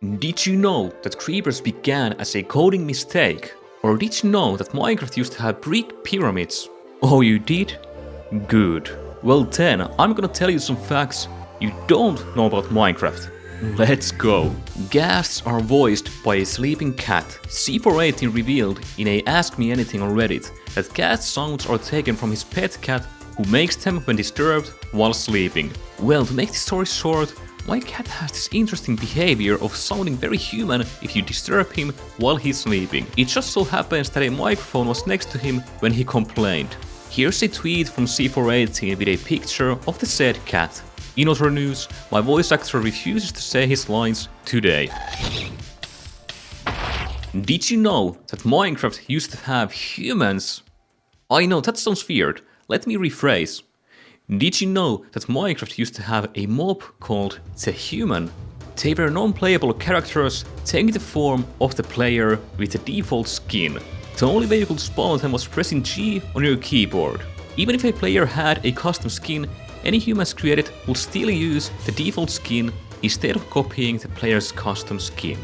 Did you know that creepers began as a coding mistake? Or did you know that Minecraft used to have brick pyramids? Oh, you did? Good. Well then, I'm gonna tell you some facts you don't know about Minecraft. Let's go. Ghasts are voiced by a sleeping cat. C418 revealed in a Ask Me Anything on Reddit that ghast sounds are taken from his pet cat who makes them when disturbed while sleeping. Well, to make the story short, my cat has this interesting behavior of sounding very human if you disturb him while he's sleeping. It just so happens that a microphone was next to him when he complained. Here's a tweet from C418 with a picture of the said cat. In other news, my voice actor refuses to say his lines today. Did you know that Minecraft used to have humans? I know that sounds weird, let me rephrase. Did you know that Minecraft used to have a mob called the Human? They were non-playable characters taking the form of the player with the default skin. The only way you could spawn them was pressing G on your keyboard. Even if a player had a custom skin, any humans created would still use the default skin instead of copying the player's custom skin.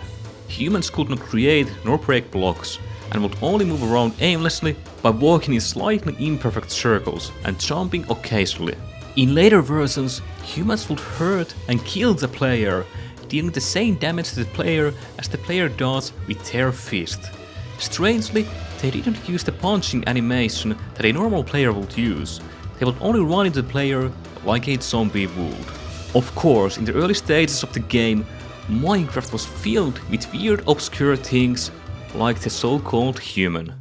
Humans could not create nor break blocks and would only move around aimlessly by walking in slightly imperfect circles and jumping occasionally. In later versions, humans would hurt and kill the player, dealing the same damage to the player as the player does with their fist. Strangely, they didn't use the punching animation that a normal player would use. They would only run into the player like a zombie would. Of course, in the early stages of the game, Minecraft was filled with weird obscure things like the so-called human.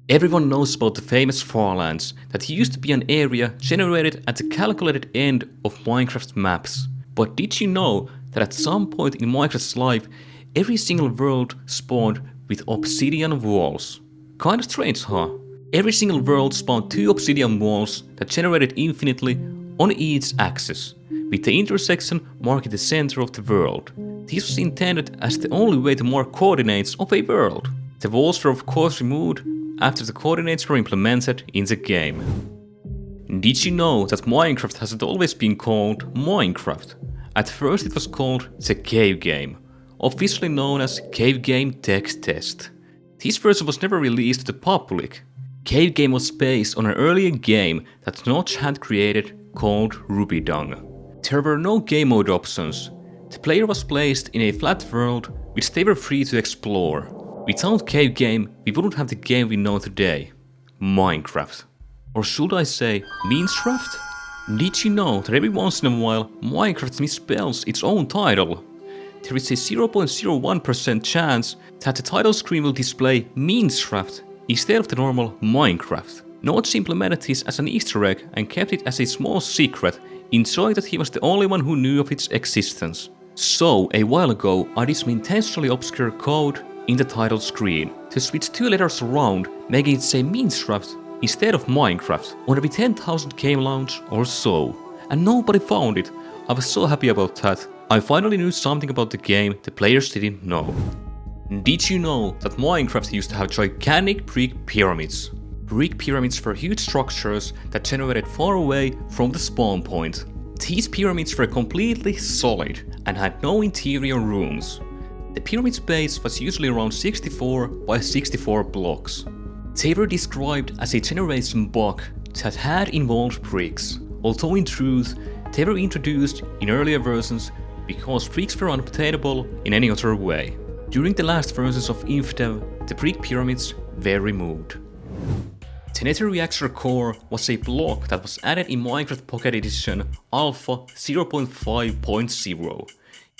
Everyone knows about the famous farmlands that used to be an area generated at the calculated end of Minecraft maps. But did you know that at some point in Minecraft's life, every single world spawned with Obsidian Walls? Kinda strange, huh? Every single world spawned 2 Obsidian Walls that generated infinitely on each axis, with the intersection marking the center of the world. This was intended as the only way to mark coordinates of a world. The walls were of course removed after the coordinates were implemented in the game. Did you know that Minecraft hasn't always been called Minecraft? At first it was called the Cave Game, officially known as Cave Game Text Test. This version was never released to the public. Cave Game was based on an earlier game that Notch had created called Ruby Dung. There were no game mode options. The player was placed in a flat world which they were free to explore. Without Cave Game, we wouldn't have the game we know today, Minecraft. Or should I say, Minceraft? Did you know that every once in a while Minecraft misspells its own title? There is a 0.01% chance that the title screen will display Minceraft instead of the normal Minecraft. Notch implemented this as an Easter egg and kept it as a small secret, ensuring that he was the only one who knew of its existence. So, a while ago, I did some intentionally obscure code in the title screen to switch 2 letters around, making it say Minceraft instead of Minecraft on every 10,000 game launch or so. And nobody found it. I was so happy about that. I finally knew something about the game the players didn't know. Did you know that Minecraft used to have gigantic brick pyramids? Brick pyramids were huge structures that generated far away from the spawn point. These pyramids were completely solid and had no interior rooms. The pyramid's base was usually around 64 by 64 blocks. They were described as a generation bug that had involved bricks, although in truth they were introduced in earlier versions because bricks were unobtainable in any other way. During the last versions of InfDev, the brick pyramids were removed. The Nether Reactor core was a block that was added in Minecraft Pocket Edition Alpha 0.5.0.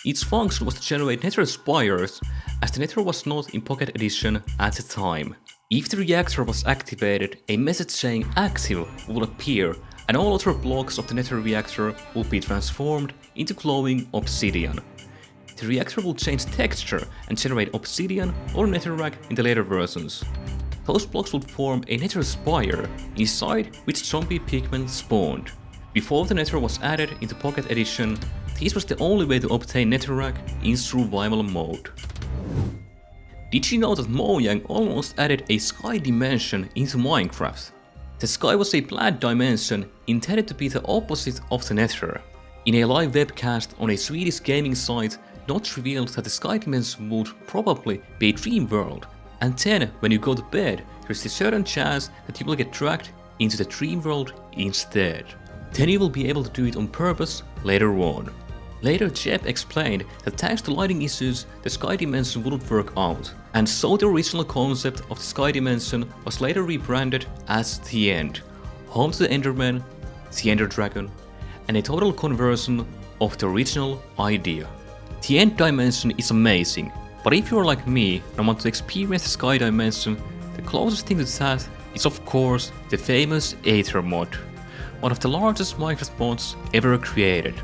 Its function was to generate Nether spires, as the Nether was not in Pocket Edition at the time. If the reactor was activated, a message saying active will appear and all other blocks of the Nether reactor will be transformed into glowing obsidian. The reactor will change texture and generate obsidian or netherrack in the later versions. Those blocks would form a Nether spire, inside which zombie pigmen spawned. Before the Nether was added into Pocket Edition, this was the only way to obtain netherrack in survival mode. Did you know that Mojang almost added a sky dimension into Minecraft? The sky was a flat dimension intended to be the opposite of the Nether. In a live webcast on a Swedish gaming site Notch revealed that the sky dimension would probably be a dream world, and then when you go to bed, there's a certain chance that you will get dragged into the dream world instead. Then you will be able to do it on purpose later on. Later, Jeb explained that thanks to lighting issues, the sky dimension wouldn't work out, and so the original concept of the sky dimension was later rebranded as the End, home to the Enderman, the Ender Dragon, and a total conversion of the original idea. The End dimension is amazing, but if you're like me and want to experience the sky dimension, the closest thing to that is of course the famous Aether mod, one of the largest Minecraft mods ever created.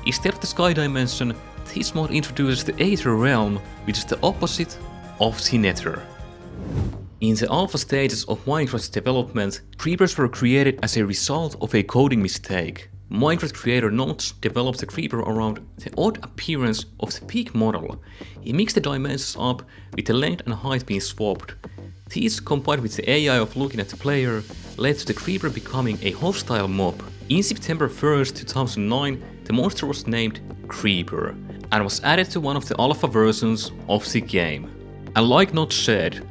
Instead of the sky dimension, this mod introduces the Aether realm, which is the opposite of the Nether. In the alpha stages of Minecraft's development, creepers were created as a result of a coding mistake. Minecraft creator Notch developed the creeper around the odd appearance of the peak model. He mixed the dimensions up with the length and height being swapped. This, combined with the AI of looking at the player, led to the creeper becoming a hostile mob. In September 1st, 2009, the monster was named Creeper and was added to one of the alpha versions of the game. And like Notch said,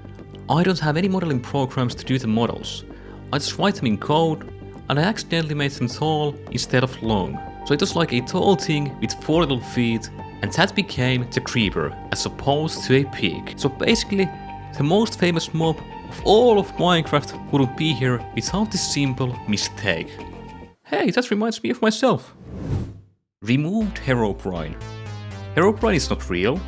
I don't have any modeling programs to do the models. I just write them in code, and I accidentally made them tall instead of long. So it was like a tall thing with 4 little feet, and that became the Creeper as opposed to a pig. So basically, the most famous mob of all of Minecraft wouldn't be here without this simple mistake. Hey, that reminds me of myself. Removed Herobrine. Herobrine is not real,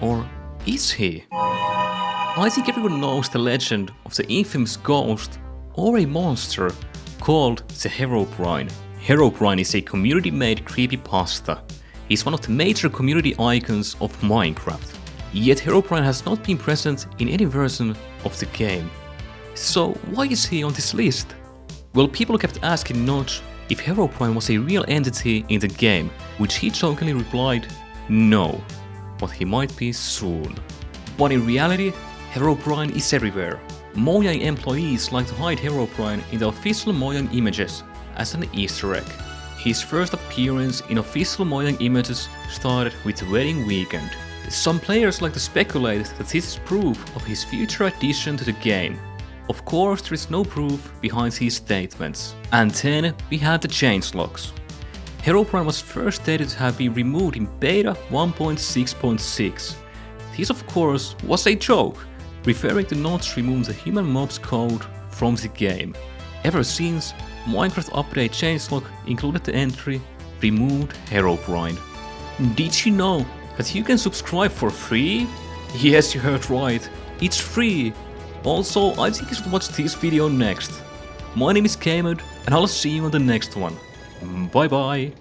or is he? I think everyone knows the legend of the infamous ghost or a monster called the Herobrine. Herobrine is a community-made creepypasta. He's one of the major community icons of Minecraft. Yet Herobrine has not been present in any version of the game. So why is he on this list? Well, people kept asking Notch if Herobrine was a real entity in the game, which he jokingly replied, no, but he might be soon. But in reality, Herobrine is everywhere. Mojang employees like to hide Herobrine in the official Mojang images as an Easter egg. His first appearance in official Mojang images started with the wedding weekend. Some players like to speculate that this is proof of his future addition to the game. Of course, there is no proof behind these statements. And then we have the changelogs. Herobrine was first stated to have been removed in beta 1.6.6. This of course was a joke, referring to Notch removing the human mobs code from the game. Ever since, Minecraft update changelog included the entry removed Herobrine. Did you know that you can subscribe for free? Yes, you heard right, it's free. Also, I think you should watch this video next. My name is Kmond, and I'll see you on the next one. Bye bye.